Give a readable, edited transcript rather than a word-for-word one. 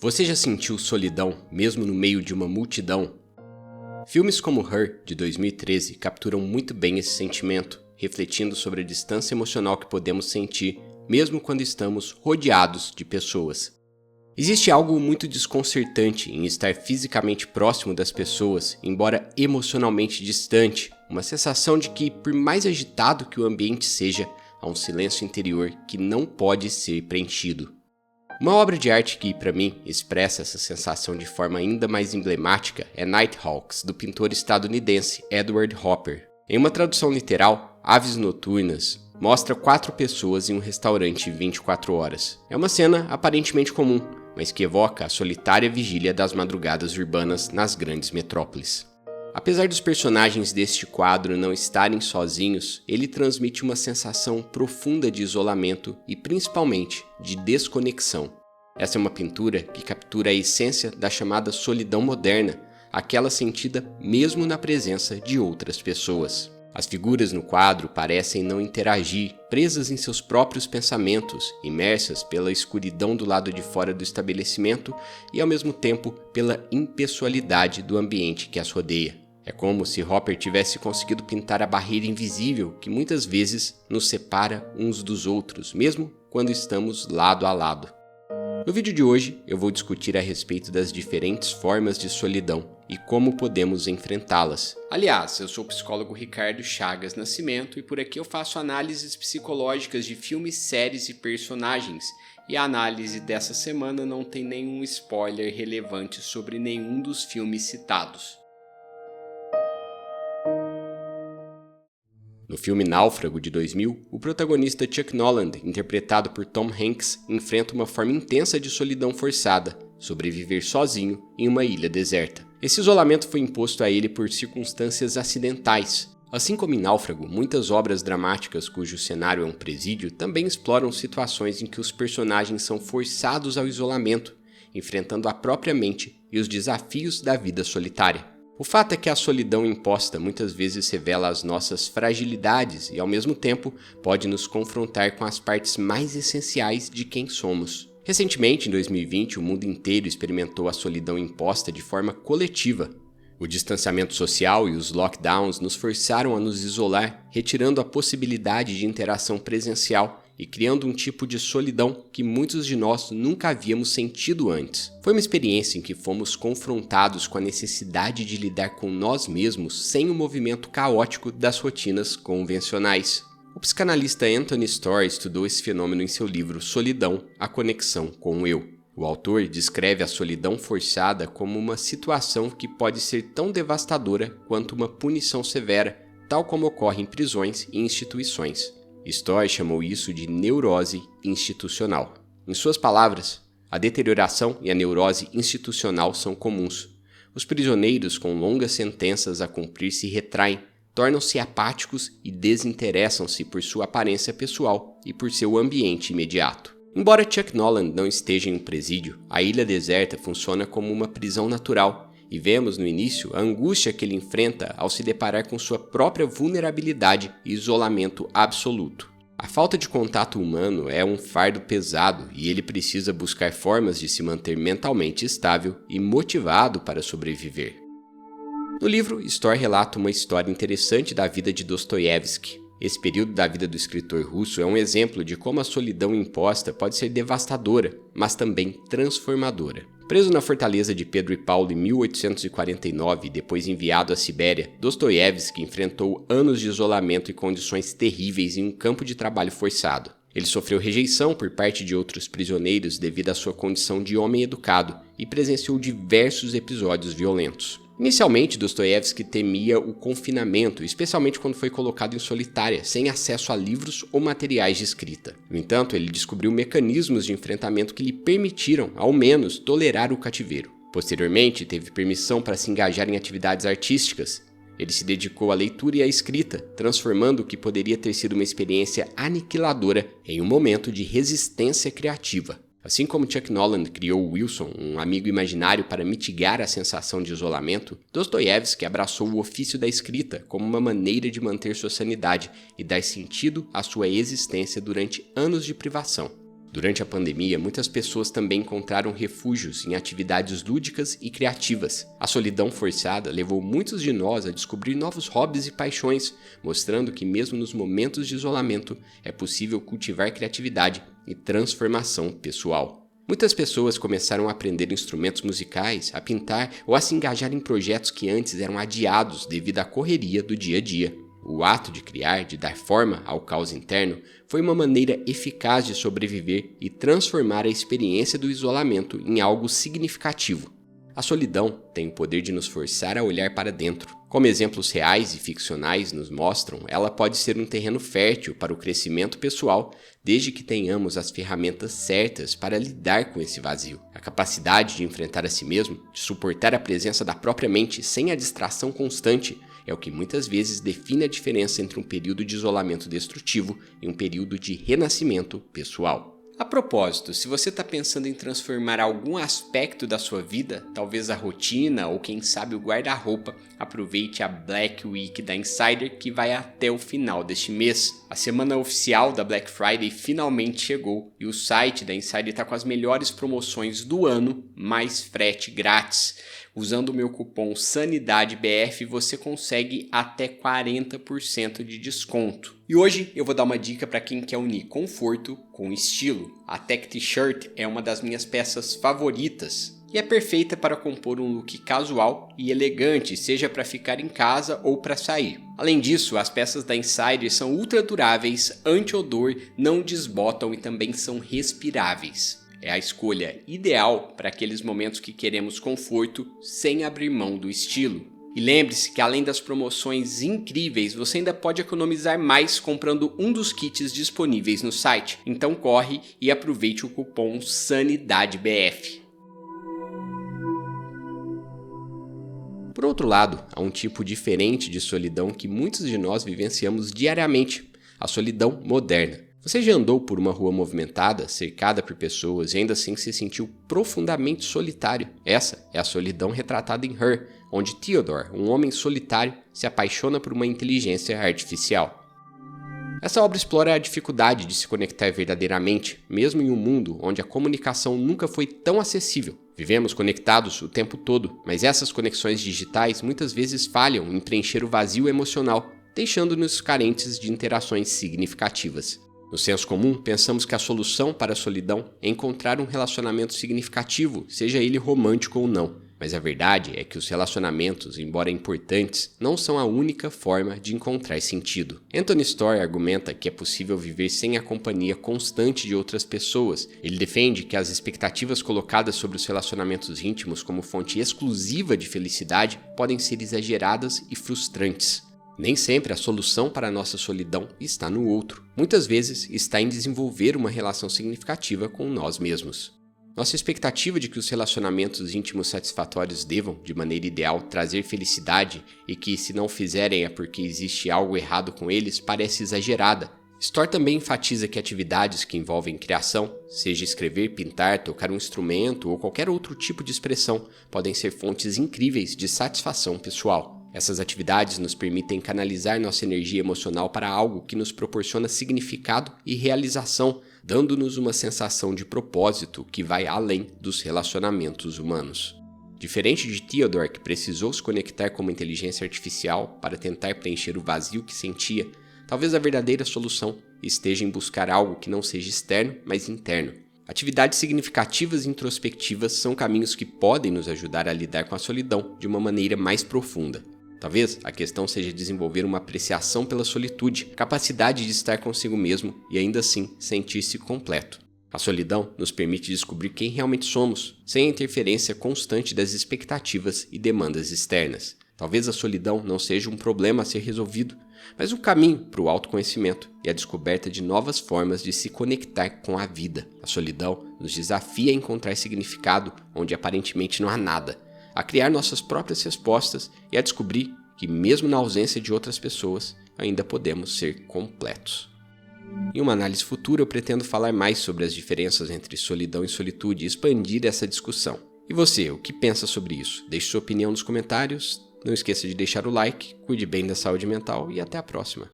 Você já sentiu solidão, mesmo no meio de uma multidão? Filmes como Her, de 2013, capturam muito bem esse sentimento, refletindo sobre a distância emocional que podemos sentir, mesmo quando estamos rodeados de pessoas. Existe algo muito desconcertante em estar fisicamente próximo das pessoas, embora emocionalmente distante, uma sensação de que, por mais agitado que o ambiente seja, há um silêncio interior que não pode ser preenchido. Uma obra de arte que, para mim, expressa essa sensação de forma ainda mais emblemática é Nighthawks, do pintor estadunidense Edward Hopper. Em uma tradução literal, Aves Noturnas mostra 4 pessoas em um restaurante 24 horas. É uma cena aparentemente comum, mas que evoca a solitária vigília das madrugadas urbanas nas grandes metrópoles. Apesar dos personagens deste quadro não estarem sozinhos, ele transmite uma sensação profunda de isolamento e principalmente de desconexão. Essa é uma pintura que captura a essência da chamada solidão moderna, aquela sentida mesmo na presença de outras pessoas. As figuras no quadro parecem não interagir, presas em seus próprios pensamentos, imersas pela escuridão do lado de fora do estabelecimento e ao mesmo tempo pela impessoalidade do ambiente que as rodeia. É como se Hopper tivesse conseguido pintar a barreira invisível que muitas vezes nos separa uns dos outros, mesmo quando estamos lado a lado. No vídeo de hoje, eu vou discutir a respeito das diferentes formas de solidão e como podemos enfrentá-las. Aliás, eu sou o psicólogo Ricardo Chagas Nascimento e por aqui eu faço análises psicológicas de filmes, séries e personagens. E a análise dessa semana não tem nenhum spoiler relevante sobre nenhum dos filmes citados. No filme Náufrago, de 2000, o protagonista Chuck Noland, interpretado por Tom Hanks, enfrenta uma forma intensa de solidão forçada, sobreviver sozinho em uma ilha deserta. Esse isolamento foi imposto a ele por circunstâncias acidentais. Assim como em Náufrago, muitas obras dramáticas cujo cenário é um presídio também exploram situações em que os personagens são forçados ao isolamento, enfrentando a própria mente e os desafios da vida solitária. O fato é que a solidão imposta muitas vezes revela as nossas fragilidades e, ao mesmo tempo, pode nos confrontar com as partes mais essenciais de quem somos. Recentemente, em 2020, o mundo inteiro experimentou a solidão imposta de forma coletiva. O distanciamento social e os lockdowns nos forçaram a nos isolar, retirando a possibilidade de interação presencial e criando um tipo de solidão que muitos de nós nunca havíamos sentido antes. Foi uma experiência em que fomos confrontados com a necessidade de lidar com nós mesmos sem o movimento caótico das rotinas convencionais. O psicanalista Anthony Storr estudou esse fenômeno em seu livro Solidão, a conexão com o eu. O autor descreve a solidão forçada como uma situação que pode ser tão devastadora quanto uma punição severa, tal como ocorre em prisões e instituições. Storr chamou isso de neurose institucional. Em suas palavras, a deterioração e a neurose institucional são comuns. Os prisioneiros com longas sentenças a cumprir se retraem, tornam-se apáticos e desinteressam-se por sua aparência pessoal e por seu ambiente imediato. Embora Chuck Noland não esteja em um presídio, a ilha deserta funciona como uma prisão natural, e vemos no início a angústia que ele enfrenta ao se deparar com sua própria vulnerabilidade e isolamento absoluto. A falta de contato humano é um fardo pesado e ele precisa buscar formas de se manter mentalmente estável e motivado para sobreviver. No livro, Storr relata uma história interessante da vida de Dostoiévski. Esse período da vida do escritor russo é um exemplo de como a solidão imposta pode ser devastadora, mas também transformadora. Preso na fortaleza de Pedro e Paulo em 1849 e depois enviado à Sibéria, Dostoiévski enfrentou anos de isolamento e condições terríveis em um campo de trabalho forçado. Ele sofreu rejeição por parte de outros prisioneiros devido à sua condição de homem educado e presenciou diversos episódios violentos. Inicialmente, Dostoiévski temia o confinamento, especialmente quando foi colocado em solitária, sem acesso a livros ou materiais de escrita. No entanto, ele descobriu mecanismos de enfrentamento que lhe permitiram, ao menos, tolerar o cativeiro. Posteriormente, teve permissão para se engajar em atividades artísticas. Ele se dedicou à leitura e à escrita, transformando o que poderia ter sido uma experiência aniquiladora em um momento de resistência criativa. Assim como Chuck Noland criou Wilson, um amigo imaginário para mitigar a sensação de isolamento, Dostoiévski abraçou o ofício da escrita como uma maneira de manter sua sanidade e dar sentido à sua existência durante anos de privação. Durante a pandemia, muitas pessoas também encontraram refúgios em atividades lúdicas e criativas. A solidão forçada levou muitos de nós a descobrir novos hobbies e paixões, mostrando que mesmo nos momentos de isolamento é possível cultivar criatividade e transformação pessoal. Muitas pessoas começaram a aprender instrumentos musicais, a pintar ou a se engajar em projetos que antes eram adiados devido à correria do dia a dia. O ato de criar, de dar forma ao caos interno, foi uma maneira eficaz de sobreviver e transformar a experiência do isolamento em algo significativo. A solidão tem o poder de nos forçar a olhar para dentro. Como exemplos reais e ficcionais nos mostram, ela pode ser um terreno fértil para o crescimento pessoal, desde que tenhamos as ferramentas certas para lidar com esse vazio. A capacidade de enfrentar a si mesmo, de suportar a presença da própria mente sem a distração constante, é o que muitas vezes define a diferença entre um período de isolamento destrutivo e um período de renascimento pessoal. A propósito, se você está pensando em transformar algum aspecto da sua vida, talvez a rotina ou quem sabe o guarda-roupa, aproveite a Black Week da Insider que vai até o final deste mês. A semana oficial da Black Friday finalmente chegou e o site da Insider está com as melhores promoções do ano, mais frete grátis. Usando o meu cupom SANIDADEBF você consegue até 40% de desconto. E hoje eu vou dar uma dica para quem quer unir conforto com estilo. A Tech T-Shirt é uma das minhas peças favoritas e é perfeita para compor um look casual e elegante, seja para ficar em casa ou para sair. Além disso, as peças da Insider são ultra duráveis, anti-odor, não desbotam e também são respiráveis. É a escolha ideal para aqueles momentos que queremos conforto sem abrir mão do estilo. E lembre-se que além das promoções incríveis, você ainda pode economizar mais comprando um dos kits disponíveis no site. Então corre e aproveite o cupom SANIDADEBF. Por outro lado, há um tipo diferente de solidão que muitos de nós vivenciamos diariamente, a solidão moderna. Você já andou por uma rua movimentada, cercada por pessoas e ainda assim se sentiu profundamente solitário? Essa é a solidão retratada em Her, onde Theodore, um homem solitário, se apaixona por uma inteligência artificial. Essa obra explora a dificuldade de se conectar verdadeiramente, mesmo em um mundo onde a comunicação nunca foi tão acessível. Vivemos conectados o tempo todo, mas essas conexões digitais muitas vezes falham em preencher o vazio emocional, deixando-nos carentes de interações significativas. No senso comum, pensamos que a solução para a solidão é encontrar um relacionamento significativo, seja ele romântico ou não. Mas a verdade é que os relacionamentos, embora importantes, não são a única forma de encontrar sentido. Anthony Storr argumenta que é possível viver sem a companhia constante de outras pessoas. Ele defende que as expectativas colocadas sobre os relacionamentos íntimos como fonte exclusiva de felicidade podem ser exageradas e frustrantes. Nem sempre a solução para a nossa solidão está no outro. Muitas vezes está em desenvolver uma relação significativa com nós mesmos. Nossa expectativa de que os relacionamentos íntimos satisfatórios devam, de maneira ideal, trazer felicidade e que, se não fizerem, é porque existe algo errado com eles, parece exagerada. Storr também enfatiza que atividades que envolvem criação, seja escrever, pintar, tocar um instrumento ou qualquer outro tipo de expressão, podem ser fontes incríveis de satisfação pessoal. Essas atividades nos permitem canalizar nossa energia emocional para algo que nos proporciona significado e realização, dando-nos uma sensação de propósito que vai além dos relacionamentos humanos. Diferente de Theodore, que precisou se conectar com uma inteligência artificial para tentar preencher o vazio que sentia, talvez a verdadeira solução esteja em buscar algo que não seja externo, mas interno. Atividades significativas e introspectivas são caminhos que podem nos ajudar a lidar com a solidão de uma maneira mais profunda. Talvez a questão seja desenvolver uma apreciação pela solitude, capacidade de estar consigo mesmo e ainda assim sentir-se completo. A solidão nos permite descobrir quem realmente somos, sem a interferência constante das expectativas e demandas externas. Talvez a solidão não seja um problema a ser resolvido, mas um caminho para o autoconhecimento e a descoberta de novas formas de se conectar com a vida. A solidão nos desafia a encontrar significado onde aparentemente não há nada, a criar nossas próprias respostas e a descobrir que, mesmo na ausência de outras pessoas, ainda podemos ser completos. Em uma análise futura, eu pretendo falar mais sobre as diferenças entre solidão e solitude e expandir essa discussão. E você, o que pensa sobre isso? Deixe sua opinião nos comentários, não esqueça de deixar o like, cuide bem da saúde mental e até a próxima.